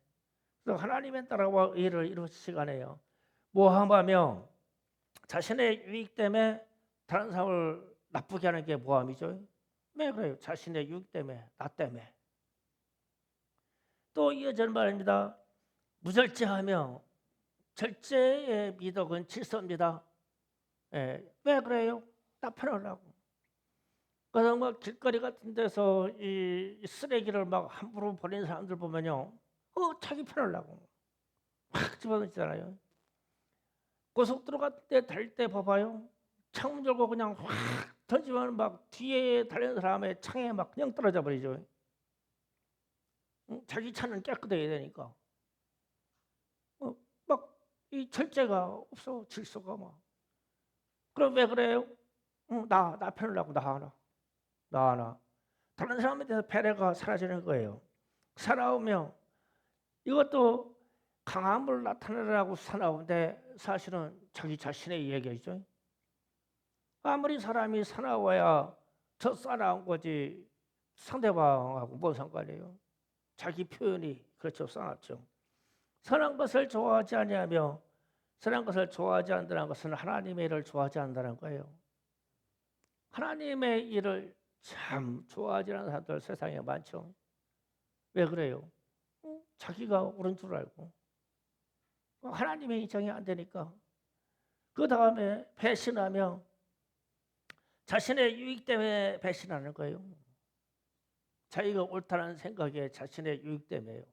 그래서 하나님의 나라와 의를 이룰 시간에요. 모함하며 자신의 유익 때문에 다른 사람을 나쁘게 하는 게 모함이죠. 왜 그래요? 자신의 유익 때문에, 나 때문에. 또 이어지는 말입니다. 무절제하며 절제의 미덕은 질서입니다. 왜 그래요? 나 편하려고. 그래서 뭐 길거리 같은 데서 이 쓰레기를 막 함부로 버리는 사람들 보면요, 자기 편하려고 막 집어넣잖아요. 고속도로 달릴 때 봐봐요. 창문 열고 그냥 확 던지면 막 뒤에 달리는 사람의 창에 막 그냥 떨어져 버리죠. 자기 차는 깨끗해야 되니까. 막 이 절제가 없어. 질서가 막. 그럼 왜 그래요? 나 편하려고 나 하나. 다른 사람에 대해서 배려가 사라지는 거예요. 살아오며 이것도 강함을 나타내라고 사나운데 사실은 자기 자신의 이야기죠. 아무리 사람이 사나워야 저 사나운 거지 상대방하고 뭔 상관이에요? 자기 표현이 그렇죠. 사납죠. 선한 것을 좋아하지 아니하며 선한 것을 좋아하지 않는다는 것은 하나님의 일을 좋아하지 않는다는 거예요. 하나님의 일을 참 좋아하지 않는 사람들 세상에 많죠. 왜 그래요? 자기가 옳은 줄 알고 하나님의 인정이 안 되니까 그 다음에 배신하며 자신의 유익 때문에 배신하는 거예요. 자기가 옳다는 생각에 자신의 유익 때문에요.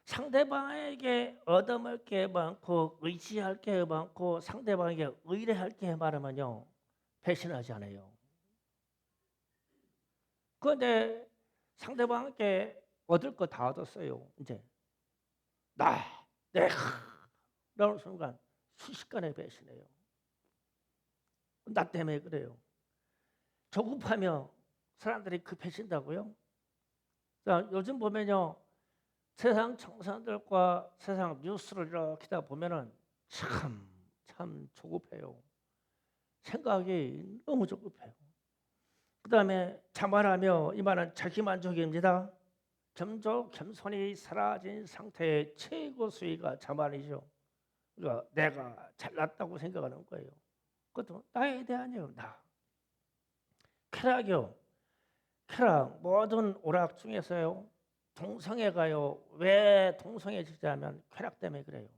상대방에게 얻어먹을 게 많고 의지할 게 많고 상대방에게 의뢰할 게 많으면요 배신하지 않아요. 그런데 상대방에게 얻을 거 다 얻었어요. 이제 내가 라는 순간 순식간에 배신해요. 나 때문에 그래요. 조급하며 사람들이 급해진다고요? 자, 요즘 보면요 세상 청산들과 세상 뉴스를 이렇게 다 보면은 참 조급해요. 생각이 너무 조급해요. 그 다음에 자만하며 이만한 자기만족입니다. 점점 겸손이 사라진 상태의 최고 수위가 자만이죠. 그러니까 내가 잘났다고 생각하는 거예요. 그것도 나에 대한이요. 나. 쾌락이요. 쾌락 모든 오락 중에서요. 동성애가요. 왜 동성애자면 쾌락 때문에 그래요.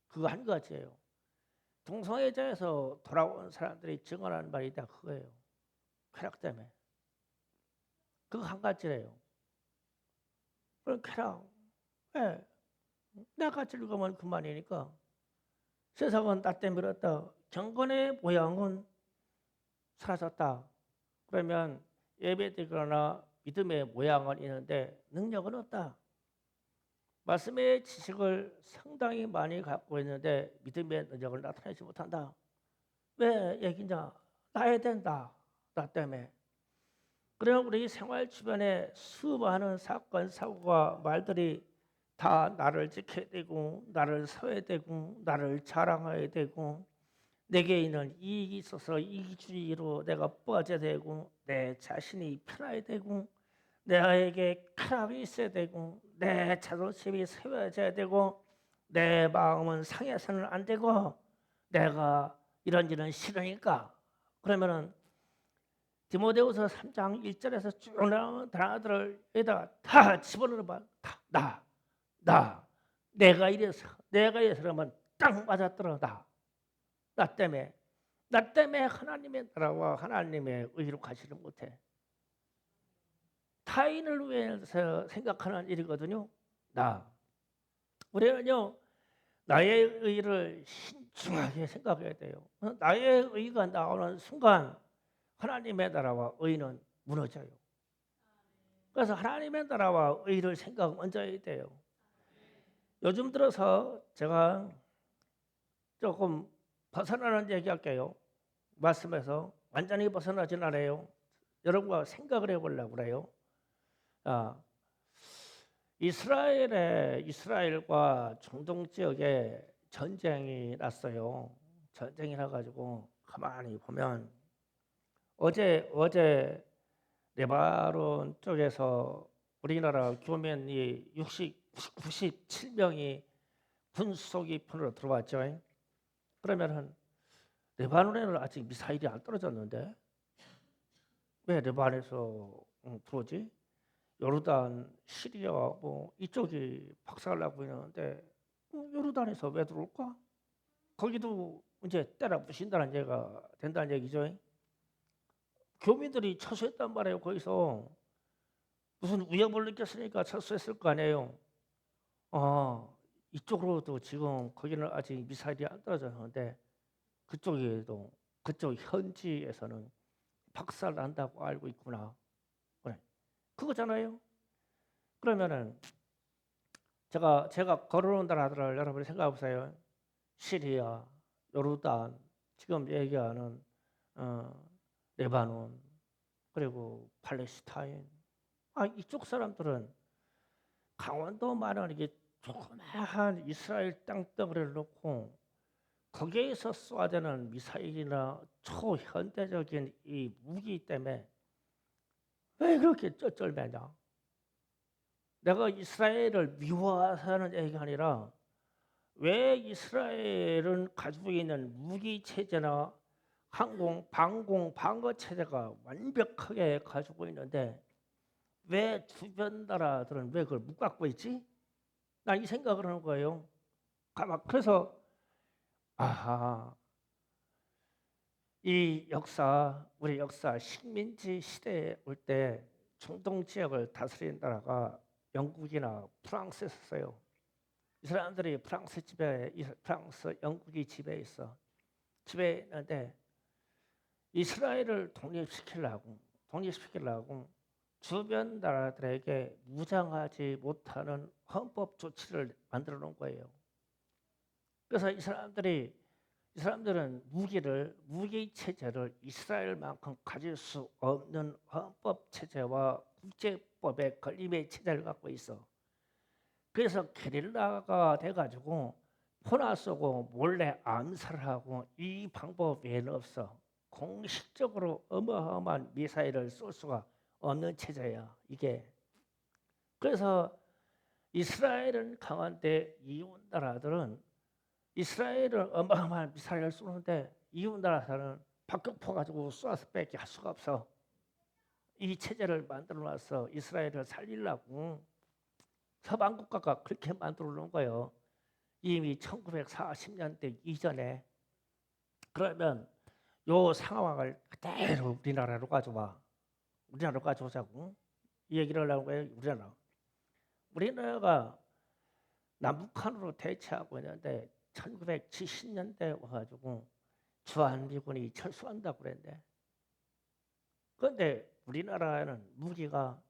그거 한 가지예요. 동성애자에서 돌아온 사람들이 증언하는 말이 다 그거예요. 쾌락 때문에. 그거 한 가지래요. 그럼 쾌락. 왜? 내가 즐거우면 그만이니까. 세상은 나 때문에 그렇다. 경건의 모양은 사라졌다. 그러면 예배드리거나 믿음의 모양은 있는데 능력은 없다. 말씀의 지식을 상당히 많이 갖고 있는데 믿음의 능력을 나타내지 못한다. 왜 얘기냐? 나야 된다. 나 때문에. 그럼 우리 생활 주변에 수많은 사건, 사고가 말들이 다 나를 지켜야 되고 나를 서야 되고 나를 자랑해야 되고 내게 있는 이익이 있어서 이기주의로 내가 빠져야 되고 내 자신이 편해야 되고 내게 쾌락이 있어야 되고 내 자존심이 세워져야 되고 내 마음은 상해서는 안 되고 내가 이런 일은 싫으니까 그러면은 디모데후서 3장 1절에서 쭉 나오는 단어들을 여기다가 다 집어넣어 봐. 나 내가 이래서 그러면 딱 맞아떨어 나 때문에 하나님의 나라와 하나님의 의로 가지를 못해. 타인을 위해서 생각하는 일이거든요. 우리는요 나의 의를 신중하게 생각해야 돼요. 나의 의가 나오는 순간 하나님의 나라와 의는 무너져요. 그래서 하나님의 나라와 의를 생각 먼저 해야 돼요. 요즘 들어서 제가 조금 벗어나는 얘기할게요. 말씀에서 완전히 벗어나진 않아요. 여러분과 생각을 해보려고 그래요. 아, 이스라엘과 중동 지역에 전쟁이 났어요. 전쟁이 나가지고 가만히 보면 어제 레바논 쪽에서 우리나라 교민이 97명이 군수속이 편으로 들어왔죠. 그러면은 레바논에는 아직 미사일이 안 떨어졌는데 왜 레바논에서 들어오지? 요르단, 시리아 뭐 이쪽이 박살나고 있는데 요르단에서 왜 들어올까? 거기도 이제 때려 부신다는 얘기가 된다는 얘기죠. 교민들이 철수했단 말이에요. 거기서 무슨 위협을 느꼈으니까 철수했을 거 아니에요. 이쪽으로도 지금 거기는 아직 미사일이 안 떨어졌는데 그쪽 현지에서는 박살 난다고 알고 있구나. 그래. 그거잖아요. 그러면은 제가 걸어놓은 나라들을 여러분이 생각해 보세요. 시리아, 요르단, 지금 얘기하는 레바논, 그리고 팔레스타인. 이쪽 사람들은 강원도만한 이게 조그마한 이스라엘 땅덩어리를 놓고 거기에서 쏘아대는 미사일이나 초현대적인 이 무기 때문에 왜 그렇게 쩔쩔매냐? 내가 이스라엘을 미워하는 얘기가 아니라 왜 이스라엘은 가지고 있는 무기 체제나 항공, 방공, 방어 체제가 완벽하게 가지고 있는데 왜 주변 나라들은 왜 그걸 못 갖고 있지? 난 이 생각을 하는 거예요. 그래서 아하, 우리 역사 식민지 시대에 올 때 중동 지역을 다스린 나라가 영국이나 프랑스였어요. 이 사람들이 프랑스, 영국이 지배했는데 이스라엘을 독립시키려고 주변 나라들에게 무장하지 못하는 헌법 조치를 만들어 놓은 거예요. 그래서 이 사람들은 무기 체제를 이스라엘만큼 가질 수 없는 헌법 체제와 국제법의 걸림의 체제를 갖고 있어. 그래서 게릴라가 돼가지고 포나 쏘고 몰래 암살하고 이 방법 외에는 없어. 공식적으로 어마어마한 미사일을 쏠 수가 없는 체제야 이게. 그래서 이스라엘은 강한데 이웃 나라들은 이스라엘은 어마어마한 미사일을 쏘는데 이웃 나라들은 박격포 가지고 쏘아서 뺏게 할 수가 없어. 이 체제를 만들어놔서 이스라엘을 살리려고 서방 국가가 그렇게 만들어 놓은 거예요. 이미 1940년대 이전에. 그러면 요 상황을 그대로 우리나라로 가져오자고 이 얘기를 하려고 해요. 우리나라가 남북한으로 대치하고 있는데 1970년대 와가지고 주한미군이 철수한다고 그랬는데, 그런데 우리나라에는 무기가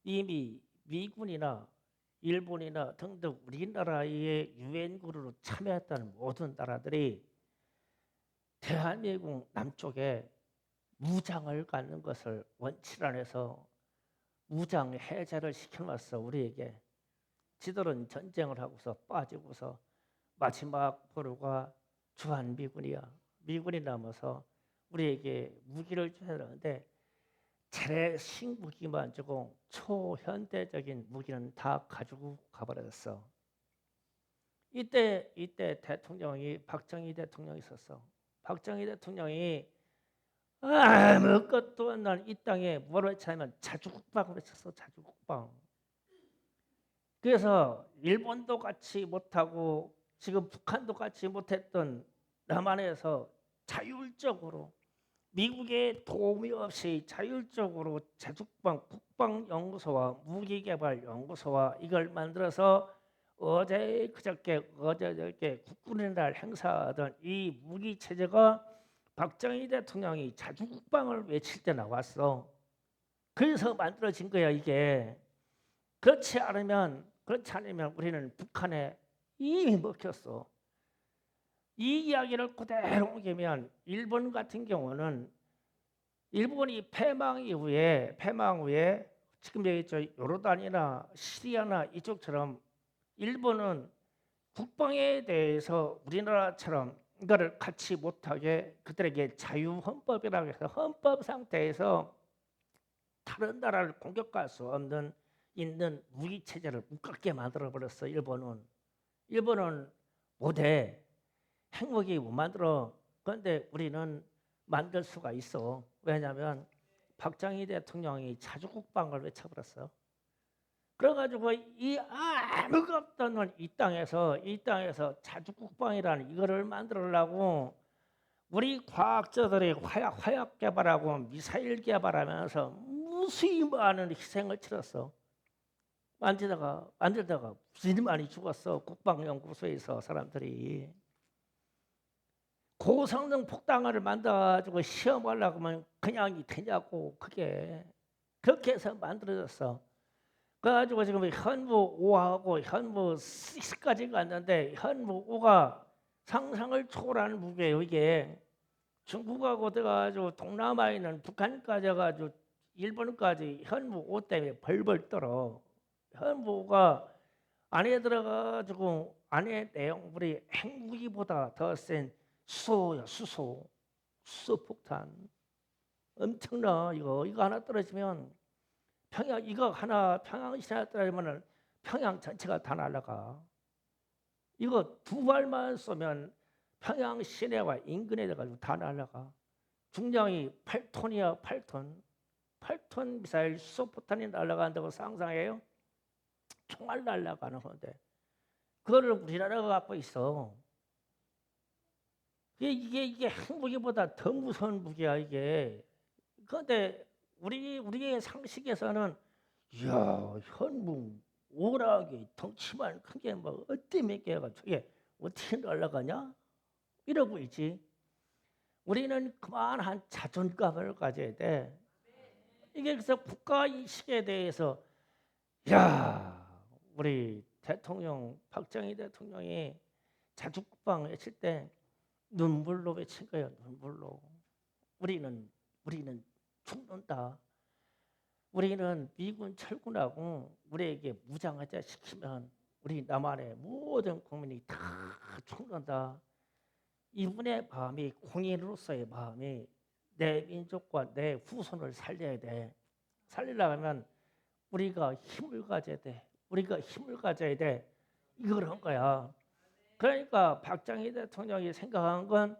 이미 미군이나 일본이나 등등 우리나라의 유엔군으로 참여했던 모든 나라들이 대한민국 남쪽에 무장을 갖는 것을 원칙 안에서 무장 해제를 시켜놨어. 우리에게. 지들은 전쟁을 하고서 빠지고서 마지막 포로가 주한미군이야. 미군이 남아서 우리에게 무기를 줘야 되는데 재래식 무기만 주고 초현대적인 무기는 다 가지고 가버렸어. 이때 대통령이 박정희 대통령이 있었어. 박정희 대통령이 아무것도 안 난 이 땅에 뭐를 했냐면 자주국방을 했었어. 자주국방. 그래서 일본도 같이 못하고 지금 북한도 같이 못했던 남한에서 자율적으로 미국의 도움이 없이 자율적으로 자주국방 국방연구소와 무기개발연구소와 이걸 만들어서 어제 저께 국군의 날 행사하던 이 무기체제가 박정희 대통령이 자주국방을 외칠 때 나왔어. 그래서 만들어진 거야 이게. 그렇지 않으면 우리는 북한에 이미 먹혔어. 이 이야기를 그대로 옮기면 일본 같은 경우는 일본이 패망 후에 지금 얘기했죠. 요르단이나 시리아나 이쪽처럼 일본은 국방에 대해서 우리나라처럼 이거를 갖지 못하게 그들에게 자유헌법이라고 해서 헌법 상태에서 다른 나라를 공격할 수 없는 있는 무기 체제를 못 갖게 만들어 버렸어. 일본은 못해. 핵무기 못 만들어. 그런데 우리는 만들 수가 있어. 왜냐하면 박정희 대통령이 자주국방을 외쳐버렸어. 그래가지고 이 아무것도 없던 이 땅에서 자주국방이라는 이거를 만들려고 우리 과학자들이 화약 개발하고 미사일 개발하면서 무수히 많은 희생을 치렀어. 만들다가 무지 많이 죽었어. 국방연구소에서 사람들이 고성능 폭탄을 만들어가지고 시험하려고 하면 그냥이 되냐고. 그게 그렇게 해서 만들어졌어. 그래가지고 지금 현무 5하고 현무 6까지 갔는데 현무 5가 상상을 초월하는 무게예요. 이게 중국하고 들어가지고 동남아에 있는 북한까지 가지고 일본까지 현무 5 때문에 벌벌 떨어. 현무 5가 안에 들어가지고 안에 내용물이 핵무기보다 더 센 수소야. 수소 폭탄 엄청나. 이거 하나 떨어지면 이거 하나 평양시 하나 떨어지면 평양 전체가 다 날아가. 이거 두 발만 쏘면 평양 시내와 인근에 가지고 다 날아가. 중량이 8톤이야. 8톤 미사일 수소폭탄이 날아간다고 상상해요? 총알 날아가는 건데 그거를 우리나라가 갖고 있어. 이게 핵무기보다 더 무서운 무기야 이게. 그런데 우리의 상식에서는 이야 현무 오락이 덩치만 큰 게 뭐 어때 몇 개가 저게 어떻게 날아가냐 이러고 있지. 우리는 그만한 자존감을 가져야 돼. 이게 그래서 국가인식에 대해서 우리 대통령 박정희 대통령이 자주국방 외칠 때 눈물로 외친 거예요. 눈물로. 우리는 죽는다. 우리는 미군 철군하고 우리에게 무장하자 시키면 우리 남한의 모든 국민이 다 죽는다. 이분의 마음이 공인으로서의 마음이 내 민족과 내 후손을 살려야 돼. 살리려면 우리가 힘을 가져야 돼. 이걸 한 거야. 그러니까 박정희 대통령이 생각한 건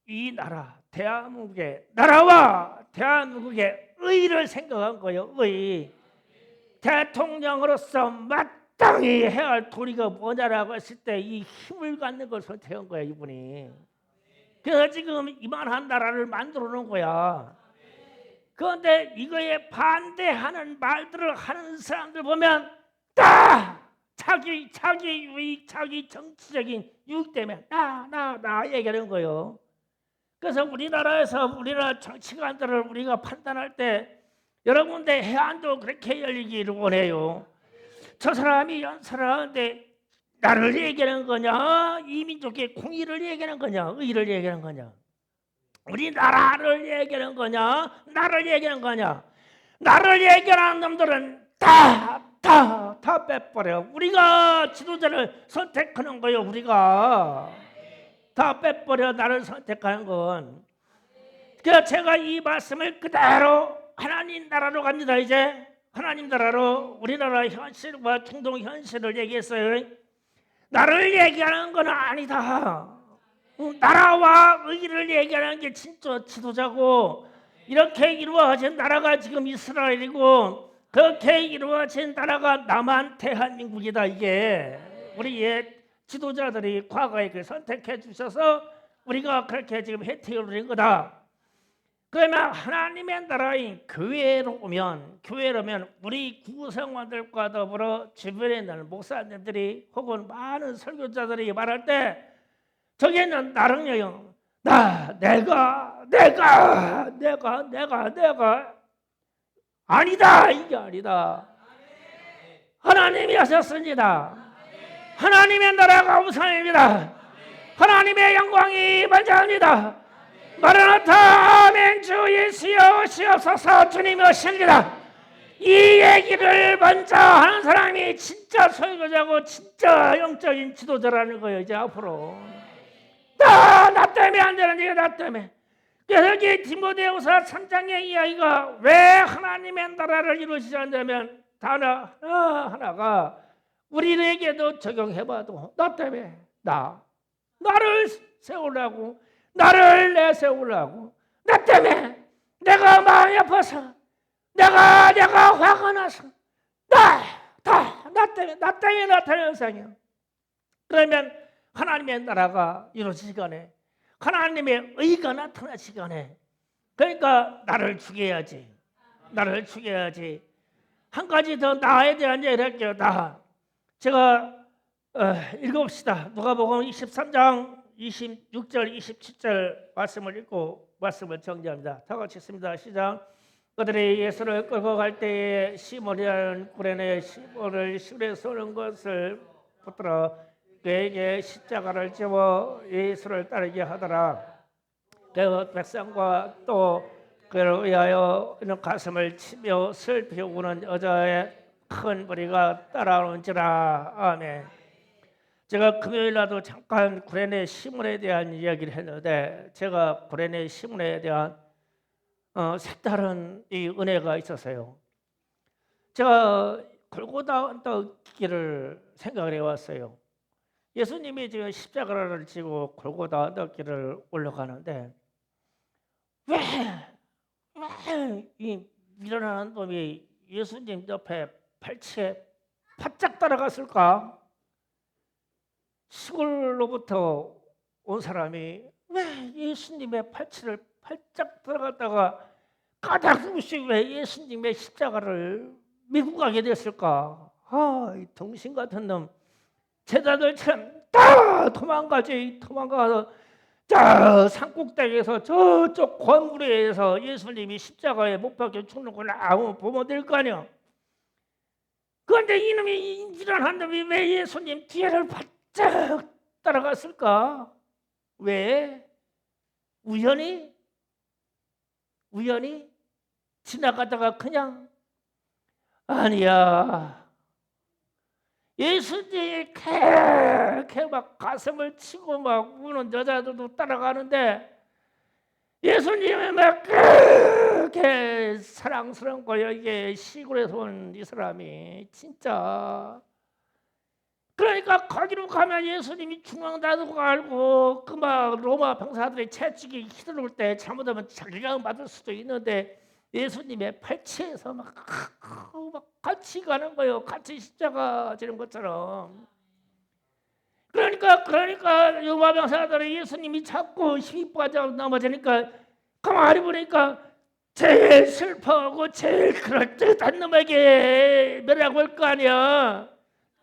이 나라 대한민국의 나라와 대한민국의 의를 생각한 거예요. 의. 대통령으로서 마땅히 해야 할 도리가 뭐냐라고 했을 때 이 힘을 갖는 걸 선택한 거야 이분이. 그래서 지금 이만한 나라를 만들어 놓은 거야. 그런데 이거에 반대하는 말들을 하는 사람들 보면 다 자기 유익, 자기 정치적인 유익 때문에 나 얘기하는 거예요. 그래서 우리나라 정치관들을 우리가 판단할 때 여러 군데 해안도 그렇게 열리기를 원해요. 저 사람이 연설하는데 나를 얘기하는 거냐, 이 민족의 공의를 얘기하는 거냐, 의를 얘기하는 거냐, 우리 나라를 얘기하는 거냐, 나를 얘기하는 거냐. 나를 얘기하는 놈들은 다 빼버려. 우리가 지도자를 선택하는 거예요. 우리가 다 빼버려. 나를 선택하는 건. 그래서 제가 이 말씀을 그대로 하나님 나라로 갑니다. 이제 하나님 나라로 우리나라 현실과 중동 현실을 얘기했어요. 나를 얘기하는 건 아니다. 나라와 의를 얘기하는 게 진짜 지도자고, 이렇게 이루어진 나라가 지금 이스라엘이고 그렇게 이루어진 나라가 남한 대한민국이다. 이게 우리의 지도자들이 과거에 그 선택해 주셔서 우리가 그렇게 지금 혜택을 누린 거다. 그러면 하나님의 나라인 교회로 오면 우리 구성원들과 더불어 주변에 있는 목사님들이 혹은 많은 설교자들이 말할 때 저기는 나는요, 내가 아니다. 이게 아니다. 하나님이 하셨습니다. 하나님의 나라가 우선입니다. 하나님의 영광이 먼저입니다. 마라나타 아멘. 주 예수여 오시옵소서. 주님이 오십니다. 이 얘기를 먼저 하는 사람이 진짜 설교자고 진짜 영적인 지도자라는 거예요. 이제 앞으로 나 때문에 안 되는 얘기가 나 때문에. 그래서 이 디모데후서 3장의 이야기가 왜 하나님의 나라를 이루시지 않냐면 단어 하나가 우리에게도 적용해봐도 나 때문에 나를 세우려고, 나를 내세우려고, 나 때문에 내가 마음이 아파서, 내가 화가 나서 나 때문에 나타나는 현상이야. 그러면 하나님의 나라가 이루어지기 전에, 하나님의 의가 나타나기 전에, 그러니까 나를 죽여야지. 한 가지 더 나에 대한 얘기를 할게요. 나. 제가 읽어봅시다. 누가복음 23장 26절 27절 말씀을 읽고 말씀을 정리합니다. 다 같이 읽습니다. 시작. 그들이 예수를 끌고 갈 때에 시몬이라는 구레네 시몬을 시골에 쏘는 것을 붙들어 그에게 십자가를 집어 예수를 따르게 하더라. 그 백성과 또 그를 위하여 가슴을 치며 슬피 우는 여자의 큰 무리가 따라오는지라. 아멘. 제가 금요일날도 잠깐 구레네 시몬에 대한 이야기를 했는데 제가 구레네 시몬에 대한 색다른 이 은혜가 있었어요. 제가 골고다 언덕길을 생각을 해왔어요. 예수님이 지금 십자가를 지고 골고다 언덕길을 올라가는데 왜 이 밀어나는 놈이 예수님 옆에 팔치에 바짝 따라갔을까? 시골로부터 온 사람이 왜 예수님의 팔치를 팔짝 들어갔다가 까닭없이 왜 예수님의 십자가를 미고 가게 됐을까? 이 동신 같은 놈 제자들처럼 다 도망가서 저 산꼭대기에서 저쪽 권부리에서 예수님이 십자가에 못 박혀 죽는 걸 아무 보면 될 거 아니야. 그런데 이놈이 일어난 놈이 왜 예수님 뒤를 바짝 따라갔을까? 왜? 우연히 지나가다가 그냥 아니야. 예수님이 그렇게 막 가슴을 치고 막 우는 여자들도 따라가는데 예수님이 막 그렇게 사랑스러운 거예요. 이게 시골에서 온 이 사람이 진짜. 그러니까 거기로 가면 예수님이 중앙다도 알고 그 막 로마 병사들이 채찍이 휘두를 때 잘못하면 자기가 맞을 수도 있는데 예수님의 팔치에서 막 같이 가는 거예요. 같이 십자가 지는 것처럼. 그러니까 로마 병사들이 예수님이 자꾸 힘이 빠져 넘어지니까 가만히 보니까 제일 슬퍼하고 제일 그럴듯한 놈에게 매라고 할 거 아니야.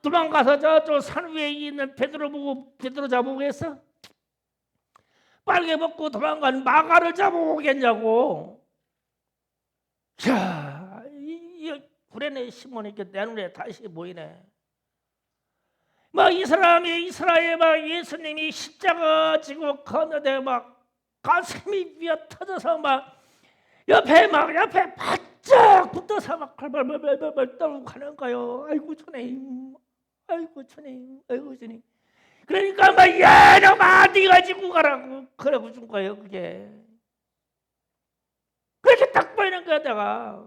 도망가서 저쪽 산 위에 있는 베드로 잡아오겠어? 빨개 벗고 도망간 마가를 잡아오겠냐고. 자, 이 구레네 시몬이 내 눈에 다시 보이네. 막 이 사람이 이스라엘 막 예수님이 십자가 지고 걷는데 막 가슴이 비어 터져서 막 옆에 바짝 붙어서 막 벌벌벌벌 떨고 가는 거요. 아이고 주님. 그러니까 막 야너마 네가 지고 가라고 그러고 준 거예요. 그게 그렇게 딱 보이는 거야. 내가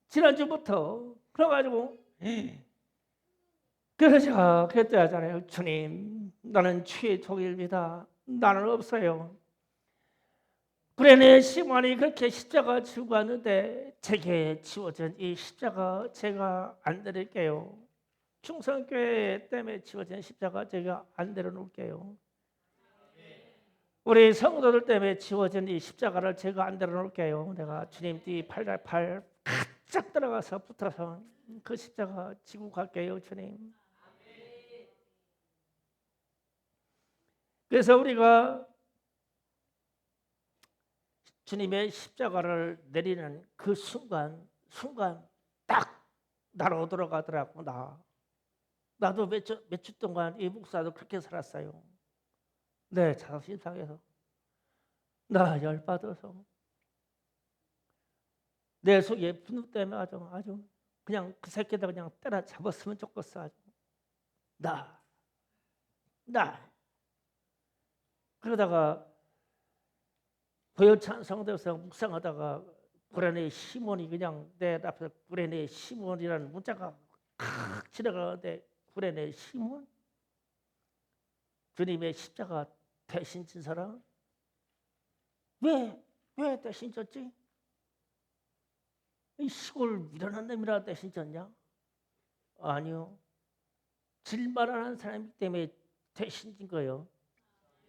지난주부터 그래가지고 그래서 그랬다 하잖아요. 주님 나는 주의 종입니다. 나는 없어요. 구레네 시몬이 그렇게 십자가 지고 갔는데 제게 지워진 이 십자가 제가 안 드릴게요. 충성교회 때문에 지워진 십자가 제가 안 내려놓을게요. 우리 성도들 때문에 지워진 이 십자가를 제가 안 내려놓을게요. 내가 주님 뒤 팔 바짝 들어가서 붙어서 그 십자가 지고 갈게요. 주님. 그래서 우리가 주님의 십자가를 내리는 그 순간 딱 나로 들어가더라고. 나도 몇 주 동안 이 목사도 그렇게 살았어요. 내 자존심 상해서 나 열받아서 내 속에 분노 때문에 아주 그냥 그 새끼들 그냥 때려 잡았으면 좋겠어. 아주 나 그러다가 보혈찬송대에서 묵상하다가 구레네 시몬이 그냥 내 앞에서 구레네 시몬이라는 문자가 칵 지나가는데 구레네 시몬? 주님의 십자가 대신 진 사람? 왜 대신 졌지? 이 시골 미련한 놈이라 대신 졌냐? 아니요. 질만한 사람이기 때문에 대신 진 거예요.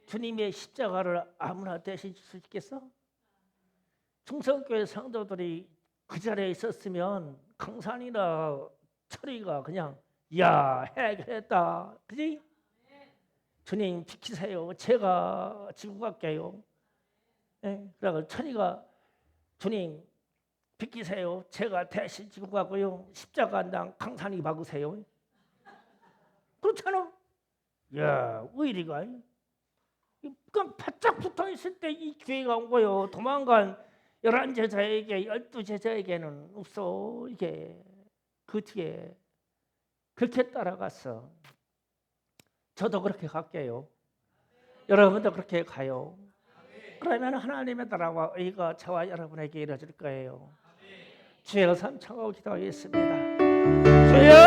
주님의 십자가를 아무나 대신 줄 수 있겠어? 충성교회 성도들이 그 자리에 있었으면 강산이나 철이가 그냥 야 해결했다, 그지? 주님 비키세요. 제가 지고 갈게요. 예, 그래서 철이가 주님 비키세요. 제가 대신 지고 가고요. 십자가 난 강산이 박으세요. 그렇잖아. 야, 의리가 그냥 바짝 붙어 있을 때 이 기회가 온 거요. 도망간 11제자에게 12제자에게는 없어. 이게 그 뒤에 그렇게 따라갔어. 저도 그렇게 갈게요. 여러분도 그렇게 가요. 그러면 하나님의 나라와 의가 저와 여러분에게 이루어질 거예요. 주여 삼창하고 기도하겠습니다. 주여